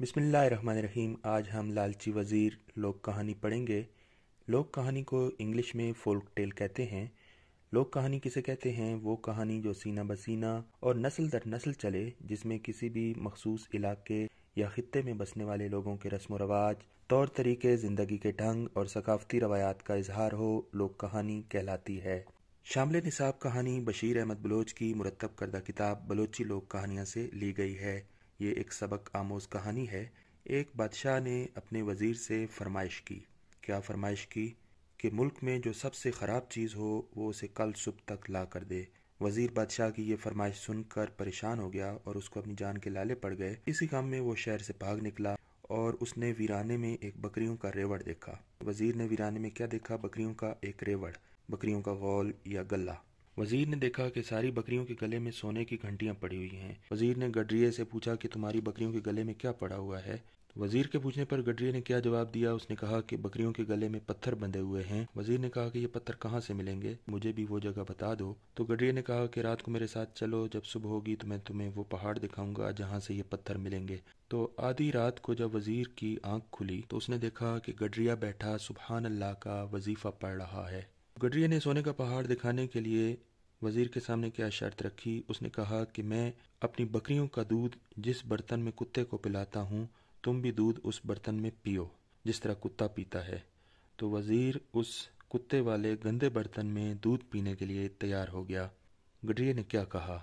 बिस्मिल्लाहिर्रहमानिर्रहीम। आज हम लालची वज़ीर लोक कहानी पढ़ेंगे। लोक कहानी को इंग्लिश में फोल्क टेल कहते हैं। लोक कहानी किसे कहते हैं? वो कहानी जो सीना बसीना और नस्ल दर नस्ल चले, जिसमें किसी भी मखसूस इलाके या खित्ते में बसने वाले लोगों के रस्म व रवाज, तौर तरीके, ज़िंदगी के ढंग और सकाफ़ती रवायात का इजहार हो, लोक कहानी कहलाती है। शामिल निसाब कहानी बशीर अहमद बलोच की मुरतब करदा किताब बलोची लोक कहानियाँ से ली गई है। ये एक सबक आमोज़ कहानी है। एक बादशाह ने अपने वज़ीर से फरमाइश की। क्या फरमाइश की? कि मुल्क में जो सबसे ख़राब चीज़ हो वो उसे कल सुबह तक ला कर दे। वज़ीर बादशाह की ये फरमाइश सुनकर परेशान हो गया और उसको अपनी जान के लाले पड़ गए। इसी काम में वो शहर से भाग निकला और उसने वीराने में एक बकरियों का रेवड़ देखा। वज़ीर ने वीराने में क्या देखा? बकरियों का एक रेवड़, बकरियों का गौल या गला। वजीर ने देखा कि सारी बकरियों के गले में सोने की घंटियां पड़ी हुई हैं। वजीर ने गडरिये से पूछा कि तुम्हारी बकरियों के गले में क्या पड़ा हुआ है? वजीर के पूछने पर गडरिये ने क्या जवाब दिया? उसने कहा कि बकरियों के गले में पत्थर बंधे हुए हैं। वजीर ने कहा कि ये पत्थर कहाँ से मिलेंगे, मुझे भी वो जगह बता दो। तो गडरिये ने कहा कि रात को मेरे साथ चलो, जब सुबह होगी तो मैं तुम्हें वो पहाड़ दिखाऊंगा जहाँ से ये पत्थर मिलेंगे। तो आधी रात को जब वजीर की आंख खुली तो उसने देखा कि गडरिया बैठा सुबहान अल्लाह का वजीफा पढ़ रहा है। गडरिये ने सोने का पहाड़ दिखाने के लिए वजीर के सामने क्या शर्त रखी? उसने कहा कि मैं अपनी बकरियों का दूध जिस बर्तन में कुत्ते को पिलाता हूँ, तुम भी दूध उस बर्तन में पियो जिस तरह कुत्ता पीता है। तो वजीर उस कुत्ते वाले गंदे बर्तन में दूध पीने के लिए तैयार हो गया। गडरिये ने क्या कहा?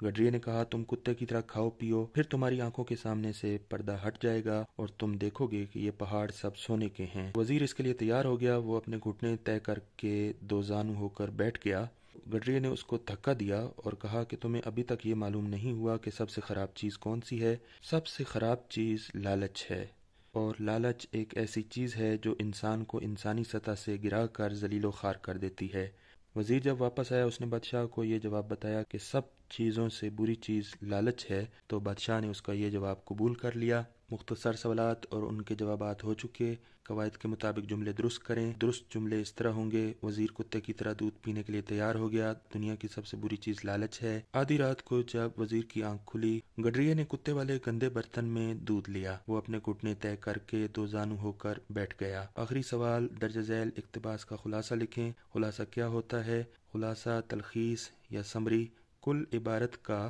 गडरिये ने कहा, तुम कुत्ते की तरह खाओ पियो, फिर तुम्हारी आंखों के सामने से पर्दा हट जाएगा और तुम देखोगे कि ये पहाड़ सब सोने के हैं। वजीर इसके लिए तैयार हो गया। वो अपने घुटने तय करके दो जानू होकर बैठ गया। गडरिये ने उसको धक्का दिया और कहा कि तुम्हें अभी तक ये मालूम नहीं हुआ कि सबसे खराब चीज़ कौन सी है? सबसे खराब चीज़ लालच है, और लालच एक ऐसी चीज़ है जो इंसान को इंसानी सतह से गिरा कर जलीलो खार कर देती है। वजीर जब वापस आया उसने बादशाह को ये जवाब बताया कि सब चीज़ों से बुरी चीज़ लालच है। तो बादशाह ने उसका ये जवाब कबूल कर लिया। मुख्तसर सवालात और उनके जवाबात हो चुके। कवायद के मुताबिक जुमले दुरुस्त करें। दुरुस्त जुमले इस तरह होंगे: वजीर कुत्ते की तरह दूध पीने के लिए तैयार हो गया। दुनिया की सबसे बुरी चीज़ लालच है। आधी रात को जब वजीर की आंख खुली, गडरिये ने कुत्ते वाले गंदे बर्तन में दूध लिया। वो अपने घुटने तय करके दो जानू होकर बैठ गया। आखिरी सवाल दर्ज झैल इक्तबास का खुलासा लिखें। खुलासा क्या होता है? खुलासा तलखीस या समरी कुल इबारत का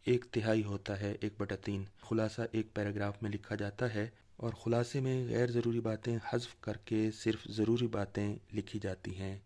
एक तिहाई होता है, 1/3। खुलासा एक पैराग्राफ में लिखा जाता है और खुलासे में गैर ज़रूरी बातें हज़्फ करके सिर्फ ज़रूरी बातें लिखी जाती हैं।